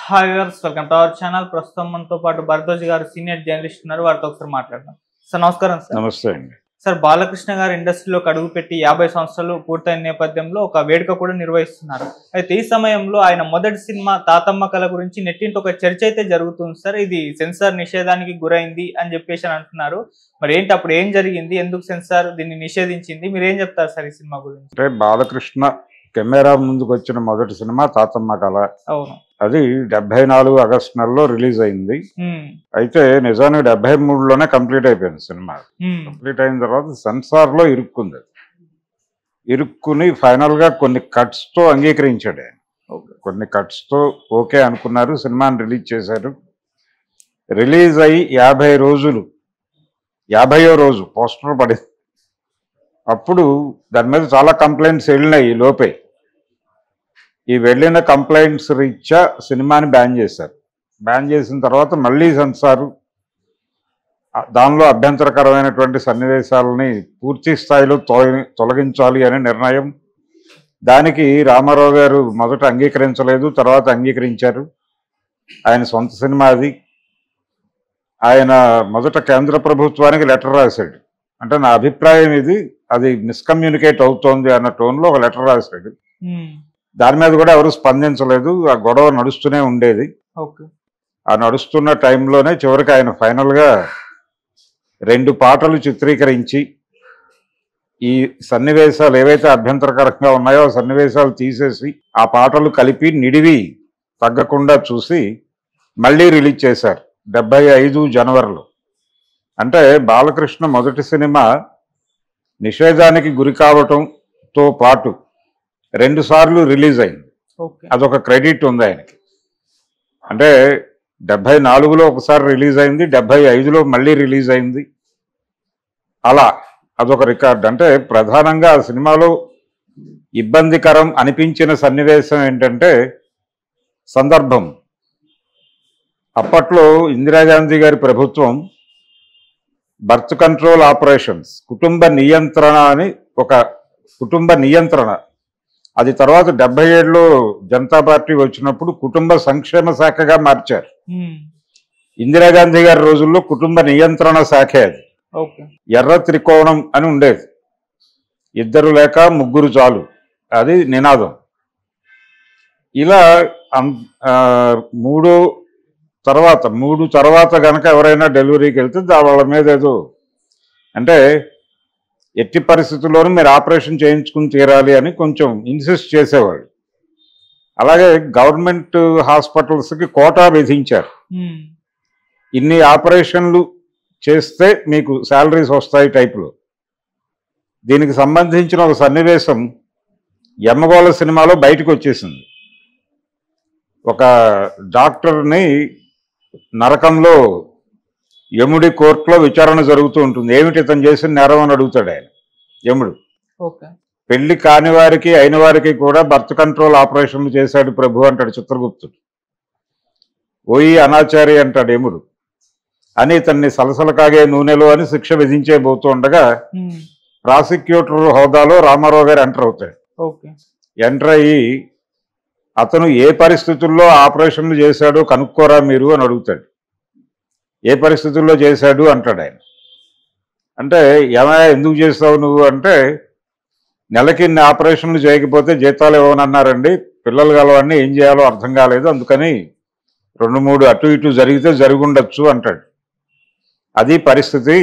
Hi viewers, welcome to our channel. ప్రస్తుతం మనతో పాటు భరద్వాజ్ గారు సీనియర్ జర్నలిస్ట్ ఉన్నారు. వారితో ఒకసారి మాట్లాడదాం. సార్ నమస్కారం. సార్ నమస్తే అండి. సార్, బాలకృష్ణ గారు ఇండస్ట్రీలోకి అడుగుపెట్టి 50 సంవత్సరాలు పూర్తయిన నేపథ్యంలో ఒక వేడుక కూడా నిర్వహిస్తున్నారు. అయితే ఈ సమయంలో ఆయన మొదటి సినిమా తాతమ్మ కళ గురించి నెట్టింటి ఒక చర్చ అయితే జరుగుతుంది సార్. ఇది సెన్సార్ నిషేధానికి గురైంది అని చెప్పేసి అంటున్నారు. మరి ఏంటి, అప్పుడు ఏం జరిగింది, ఎందుకు సెన్సార్ దీన్ని నిషేధించింది, మీరు ఏం చెప్తారు సార్ ఈ సినిమా గురించి? అంటే బాలకృష్ణ కెమెరా ముందుకు వచ్చిన మొదటి సినిమా తాతమ్మ కళ. అవును, అది 74 ఆగస్టు నెలలో రిలీజ్ అయింది. అయితే నిజానికి 73లోనే కంప్లీట్ అయిపోయింది సినిమా. కంప్లీట్ అయిన తర్వాత సెన్సార్ లో ఇరుక్కుని ఫైనల్ గా కొన్ని కట్స్ తో అంగీకరించాడు ఆయన. కొన్ని కట్స్ తో ఓకే అనుకున్నారు, సినిమాని రిలీజ్ చేశారు. రిలీజ్ అయ్యి 50 రోజులు, 50వ రోజు పోస్టర్ పడింది. అప్పుడు దాని మీద చాలా కంప్లైంట్స్ వెళ్ళినాయి. ఈ లోపే ఈ వెళ్ళిన కంప్లైంట్స్ రీత్యా సినిమాని బ్యాన్ చేశారు. బ్యాన్ చేసిన తర్వాత మళ్ళీ సెన్సారు దానిలో అభ్యంతరకరమైనటువంటి సన్నివేశాలని పూర్తి స్థాయిలో తొలగించాలి అనే నిర్ణయం. దానికి రామారావు గారు మొదట అంగీకరించలేదు, తర్వాత అంగీకరించారు. ఆయన సొంత సినిమా అది. ఆయన మొదట కేంద్ర ప్రభుత్వానికి లెటర్ రాశాడు. అంటే నా అభిప్రాయం ఇది, అది మిస్కమ్యూనికేట్ అవుతోంది అన్న టోన్లో ఒక లెటర్ రాశాడు. దాని మీద కూడా ఎవరు స్పందించలేదు. ఆ గొడవ నడుస్తూనే ఉండేది. ఆ నడుస్తున్న టైంలోనే చివరికి ఆయన ఫైనల్గా 2 పాటలు చిత్రీకరించి ఈ సన్నివేశాలు ఏవైతే అభ్యంతరకరంగా ఉన్నాయో ఆ సన్నివేశాలు తీసేసి ఆ పాటలు కలిపి నిడివి తగ్గకుండా చూసి మళ్ళీ రిలీజ్ చేశారు 75 జనవరిలో. అంటే బాలకృష్ణ మొదటి సినిమా నిషేధానికి గురి కావటంతో పాటు 2 సార్లు రిలీజ్ అయింది. అదొక క్రెడిట్ ఉంది ఆయనకి. అంటే 74లో ఒకసారి రిలీజ్ అయింది, 75లో మళ్ళీ రిలీజ్ అయింది. అలా అదొక రికార్డ్. అంటే ప్రధానంగా ఆ సినిమాలో ఇబ్బందికరం అనిపించిన సన్నివేశం ఏంటంటే సందర్భం. అప్పట్లో ఇందిరాగాంధీ గారి ప్రభుత్వం బర్త్ కంట్రోల్ ఆపరేషన్స్, కుటుంబ నియంత్రణ అని ఒక కుటుంబ నియంత్రణ, అది తర్వాత 77లో జనతా పార్టీ వచ్చినప్పుడు కుటుంబ సంక్షేమ శాఖగా మార్చారు. ఇందిరాగాంధీ గారి రోజుల్లో కుటుంబ నియంత్రణ శాఖే అది. ఎర్ర త్రికోణం అని ఉండేది, 2 లేక 3 చాలు, అది నినాదం. ఇలా 3 తర్వాత కనుక ఎవరైనా డెలివరీకి వెళ్తే వాళ్ళ మీద ఏదో అంటే ఎట్టి పరిస్థితుల్లోనూ మీరు ఆపరేషన్ చేయించుకుని తీరాలి అని కొంచెం ఇన్సిస్ట్ చేసేవాళ్ళు. అలాగే గవర్నమెంట్ హాస్పిటల్స్కి కోటా విధించారు. ఇన్ని ఆపరేషన్లు చేస్తే మీకు శాలరీస్ వస్తాయి టైపులో. దీనికి సంబంధించిన ఒక సన్నివేశం యమగోళ సినిమాలో బయటకు వచ్చేసింది. ఒక డాక్టర్ని నరకంలో యముడి కోర్టులో విచారణ జరుగుతూ ఉంటుంది. ఏమిటి ఇతను చేసిన నేరం అని అడుగుతాడు ఆయన. యముడు పెళ్లి కాని వారికి అయిన వారికి కూడా బర్త్ కంట్రోల్ ఆపరేషన్లు చేశాడు ప్రభు అంటాడు చిత్రగుప్తుడు. ఓయి అనాచారి అంటాడు యముడు. అని ఇతన్ని సలసల కాగే నూనెలో అని శిక్ష విధించేబోతుండగా ప్రాసిక్యూటర్ హోదాలో రామారావు గారు ఎంటర్ అవుతాడు. ఎంటర్ అయ్యి అతను ఏ పరిస్థితుల్లో ఆపరేషన్లు చేశాడో కనుక్కోరా మీరు అని అడుగుతాడు. ఏ పరిస్థితుల్లో చేశాడు అంటాడు ఆయన. అంటే ఏమయ్యా ఎందుకు చేస్తావు నువ్వు అంటే, నెలకి ఇన్ని ఆపరేషన్లు చేయకపోతే జీతాలు ఇవ్వనన్నారండి, పిల్లలు గలవాడిని ఏం చేయాలో అర్థం కాలేదు, అందుకని 2-3 అటు ఇటు జరిగితే జరుగుండొచ్చు అంటాడు. అది పరిస్థితి.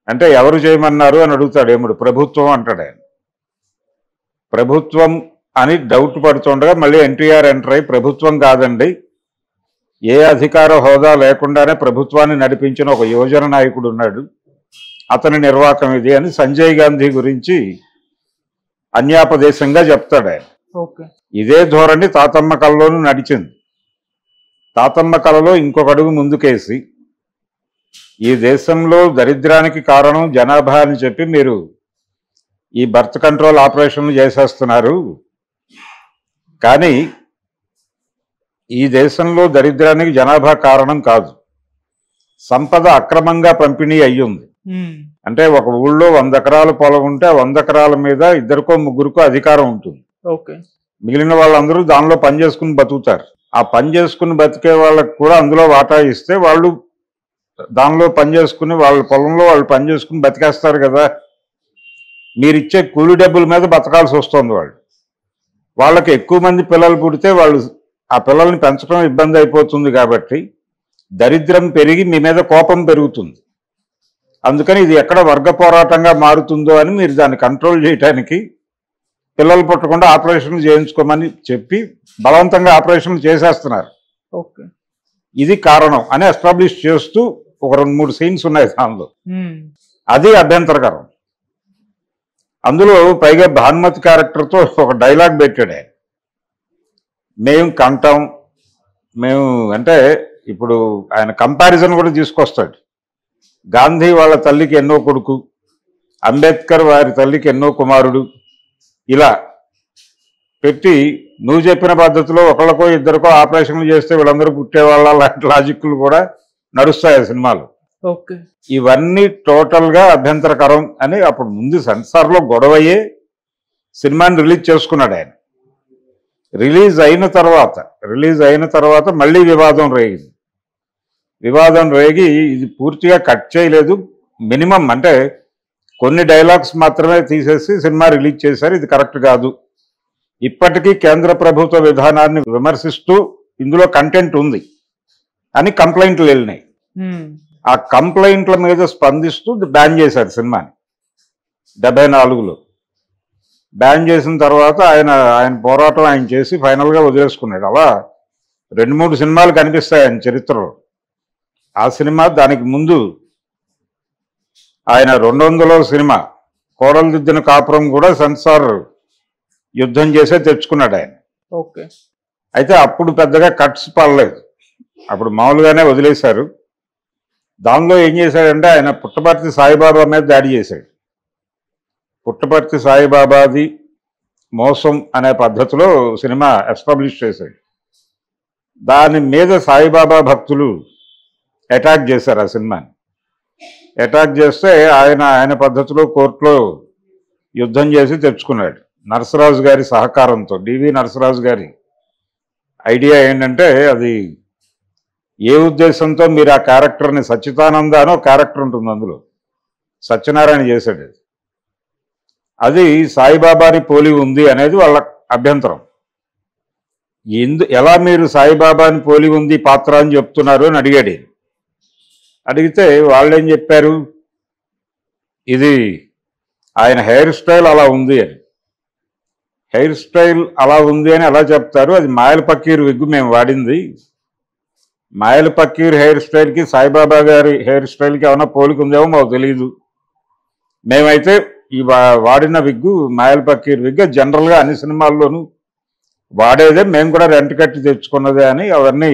అంటే ఎవరు చేయమన్నారు అని అడుగుతాడు ఏముడు. ప్రభుత్వం అంటాడు ఆయన. ప్రభుత్వం అని డౌట్ పడుతుండగా మళ్ళీ ఎన్టీఆర్ ఎంటర్ అయ్యి, ప్రభుత్వం కాదండి, ఏ అధికార హోదా లేకుండానే ప్రభుత్వాన్ని నడిపించిన ఒక యువజన నాయకుడు ఉన్నాడు, అతని నిర్వాకం ఇది అని సంజయ్ గాంధీ గురించి అన్యాపదేశంగా చెప్తాడు ఆయన. ఇదే ధోరణి తాతమ్మ కళలోనూ నడిచింది. తాతమ్మ కళలో ఇంకొక అడుగు ముందుకేసి ఈ దేశంలో దరిద్రానికి కారణం జనాభా అని చెప్పి మీరు ఈ బర్త్ కంట్రోల్ ఆపరేషన్లు చేసేస్తున్నారు, కానీ ఈ దేశంలో దరిద్రానికి జనాభా కారణం కాదు, సంపద అక్రమంగా పంపిణీ అయ్యింది. అంటే ఒక ఊళ్ళో 100 ఎకరాల పొలం ఉంటే 100 ఎకరాల మీద 2కో 3కో అధికారం ఉంటుంది. మిగిలిన వాళ్ళందరూ దానిలో పనిచేసుకుని బతుకుతారు. ఆ పని చేసుకుని బతికే వాళ్ళకి కూడా అందులో వాటా ఇస్తే వాళ్ళు దానిలో పని చేసుకుని వాళ్ళ పొలంలో వాళ్ళు పని చేసుకుని బతికేస్తారు కదా. మీరు ఇచ్చే కూలి డబ్బుల మీద బతకాల్సి వస్తుంది. వాళ్ళకి ఎక్కువ మంది పిల్లలు పుడితే వాళ్ళు ఆ పిల్లల్ని పెంచడం ఇబ్బంది అయిపోతుంది కాబట్టి దరిద్రం పెరిగి మీ మీద కోపం పెరుగుతుంది. అందుకని ఇది ఎక్కడ వర్గ పోరాటంగా మారుతుందో అని మీరు దాన్ని కంట్రోల్ చేయడానికి పిల్లలు పుట్టకుండా ఆపరేషన్లు చేయించుకోమని చెప్పి బలవంతంగా ఆపరేషన్లు చేసేస్తున్నారు. ఓకే, ఇది కారణం అని ఎస్టాబ్లిష్ చేస్తూ ఒక 2-3 సీన్స్ ఉన్నాయి దానిలో. అది అభ్యంతరకరం. అందులో పైగా భానుమతి క్యారెక్టర్తో ఒక డైలాగ్ పెట్టాడు ఆయన. మేము కంటాం, మేము అంటే ఇప్పుడు ఆయన కంపారిజన్ కూడా తీసుకొస్తాడు. గాంధీ వాళ్ళ తల్లికి ఎన్నో కొడుకు, అంబేద్కర్ వారి తల్లికి ఎన్నో కుమారుడు, ఇలా పెట్టి నువ్వు చెప్పిన పద్ధతిలో ఒకళ్ళకో ఇద్దరికో ఆపరేషన్లు చేస్తే వీళ్ళందరూ పుట్టేవాళ్ళ లాంటి లాజిక్లు కూడా నడుస్తాయి ఆ సినిమాలు. ఓకే, ఇవన్నీ టోటల్గా అభ్యంతరకరం అని అప్పుడు ముందు సెన్సార్లో గొడవయ్యే సినిమాని రిలీజ్ చేసుకున్నాడు ఆయన. రిలీజ్ అయిన తర్వాత మళ్ళీ వివాదం రేగింది. వివాదం రేగి ఇది పూర్తిగా కట్ చేయలేదు, మినిమం అంటే కొన్ని డైలాగ్స్ మాత్రమే తీసేసి సినిమా రిలీజ్ చేశారు. ఇది కరెక్ట్ కాదు. ఇప్పటికీ కేంద్ర ప్రభుత్వ విధానాన్ని విమర్శిస్తూ ఇందులో కంటెంట్ ఉంది అని కంప్లైంట్లు వెళ్ళినాయి. ఆ కంప్లైంట్ల మీద స్పందిస్తూ బ్యాన్ చేశారు సినిమాని 74లో. బ్యాన్ చేసిన తర్వాత ఆయన పోరాటం ఆయన చేసి ఫైనల్గా వదిలేసుకున్నాడు. అలా 2-3 సినిమాలు కనిపిస్తాయి ఆయన చరిత్రలో. ఆ సినిమా, దానికి ముందు ఆయన 200లో సినిమా కోడలు దిద్దిన కాపురం కూడా సెన్సార్ యుద్ధం చేసే తెచ్చుకున్నాడు ఆయన. ఓకే, అయితే అప్పుడు పెద్దగా కట్స్ పడలేదు, అప్పుడు మామూలుగానే వదిలేశారు. దానిలో ఏం చేశాడంటే ఆయన పుట్టపర్తి సాయిబాబా మీద దాడి చేశాడు. పుట్టపర్తి సాయిబాబాది మోసం అనే పద్ధతిలో సినిమా ఎస్టాబ్లిష్ చేశాడు. దాని మీద సాయిబాబా భక్తులు అటాక్ చేశారు ఆ సినిమాని. అటాక్ చేస్తే ఆయన పద్ధతిలో కోర్టులో యుద్ధం చేసి తెచ్చుకున్నాడు నరసరాజు గారి సహకారంతో. డివి నరసరాజు గారి ఐడియా ఏంటంటే, అది ఏ ఉద్దేశంతో మీరు ఆ క్యారెక్టర్ని సచ్చిదానంద అనో క్యారెక్టర్ ఉంటుంది అందులో, సత్యనారాయణ చేశాడు. అది సాయిబాబాని పోలి ఉంది అనేది వాళ్ళ అభ్యంతరం. ఎలా మీరు సాయిబాబాని పోలి ఉంది పాత్ర అని చెప్తున్నారు అని అడిగాడు. అడిగితే వాళ్ళేం చెప్పారు, ఇది ఆయన హెయిర్ స్టైల్ అలా ఉంది అని. హెయిర్ స్టైల్ అలా ఉంది అని ఎలా చెప్తారు, అది మాయల పక్కీర్ విగ్గు మేము వాడింది. మాయల పక్కీర్ హెయిర్ స్టైల్కి సాయిబాబా గారి హెయిర్ స్టైల్కి ఏమైనా పోలిక ఉందేమో మాకు తెలియదు. మేమైతే ఈ వాడిన విగ్గు మాయల పక్కీర్ విగ్గు, జనరల్గా అన్ని సినిమాల్లోనూ వాడేదే, మేము కూడా రెంట్ కట్టి తెచ్చుకున్నదే అని అవన్నీ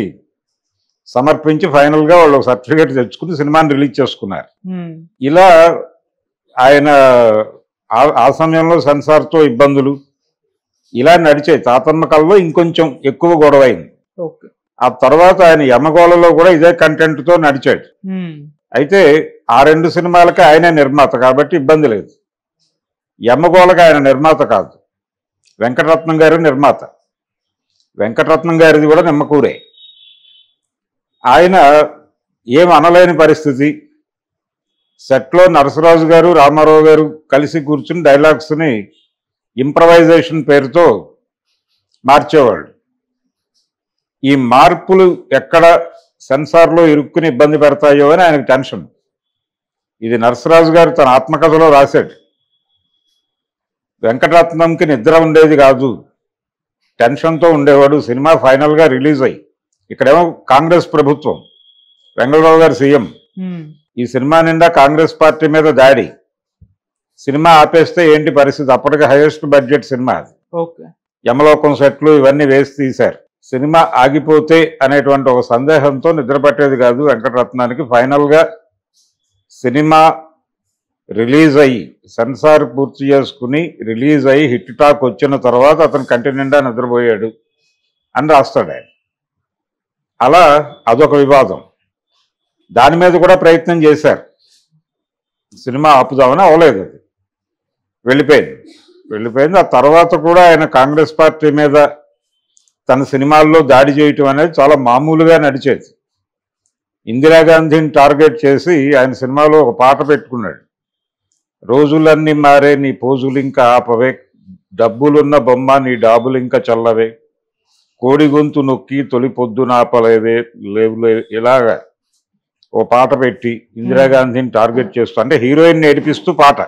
సమర్పించి ఫైనల్గా వాళ్ళు సర్టిఫికేట్ తెచ్చుకుని సినిమాని రిలీజ్ చేసుకున్నారు. ఇలా ఆయన ఆ సమయంలో సెన్సార్తో ఇబ్బందులు ఇలా నడిచాయి. తాతమ్మ కళలో ఇంకొంచెం ఎక్కువ గొడవైంది. ఆ తర్వాత ఆయన యమగోళలో కూడా ఇదే కంటెంట్తో నడిచాడు. అయితే ఆ 2 సినిమాలకి ఆయనే నిర్మాత కాబట్టి ఇబ్బంది లేదు. యమగోళకి ఆయన నిర్మాత కాదు, వెంకటరత్నం గారి నిర్మాత. వెంకటరత్నం గారిది కూడా నిమ్మకూరే. ఆయన ఏం అనలేని పరిస్థితి. సెట్లో నరసరాజు గారు రామారావు గారు కలిసి కూర్చుని డైలాగ్స్ని ఇంప్రవైజేషన్ పేరుతో మార్చేవాళ్ళు. ఈ మార్పులు ఎక్కడ సెన్సార్లో ఇరుక్కుని ఇబ్బంది పెడతాయో అని ఆయనకు టెన్షన్. ఇది నరసరాజు గారు తన ఆత్మకథలో రాశాడు. వెంకటరత్నంకి నిద్ర ఉండేది కాదు, టెన్షన్తో ఉండేవాడు. సినిమా ఫైనల్గా రిలీజ్ అయ్యి, ఇక్కడేమో కాంగ్రెస్ ప్రభుత్వం, వెంగళరావు గారు సీఎం, ఈ సినిమా నిండా కాంగ్రెస్ పార్టీ మీద దాడి. సినిమా ఆపేస్తే ఏంటి పరిస్థితి? అప్పటికి హైయెస్ట్ బడ్జెట్ సినిమా అది. యమలోకం సెట్లు ఇవన్నీ వేసి తీశారు. సినిమా ఆగిపోతే అనేటువంటి ఒక సందేహంతో నిద్ర పట్టేది కాదు వెంకటరత్నానికి. ఫైనల్గా సినిమా రిలీజ్ అయ్యి సెన్సార్ పూర్తి చేసుకుని రిలీజ్ అయ్యి హిట్ టాక్ వచ్చిన తర్వాత అతను కంటి నిండా నిద్రపోయాడు అని రాస్తాడు ఆయన. అలా అదొక వివాదం. దాని మీద కూడా ప్రయత్నం చేశారు, సినిమా ఆపుదామని, అవలేదు. అది వెళ్ళిపోయింది. ఆ తర్వాత కూడా ఆయన కాంగ్రెస్ పార్టీ మీద తన సినిమాల్లో దాడి చేయటం అనేది చాలా మామూలుగా నడిచేది. ఇందిరాగాంధీని టార్గెట్ చేసి ఆయన సినిమాలో ఒక పాట పెట్టుకున్నాడు. రోజులన్నీ మారే నీ పోజులు ఇంకా ఆపవే, డబ్బులున్న బొమ్మ నీ డాబులు ఇంకా చల్లవే, కోడి గొంతు నొక్కి తొలి పొద్దునాపలేవే లేవు, ఇలాగా ఓ పాట పెట్టి ఇందిరాగాంధీని టార్గెట్ చేస్తూ, అంటే హీరోయిన్ ఏడిపిస్తూ పాట.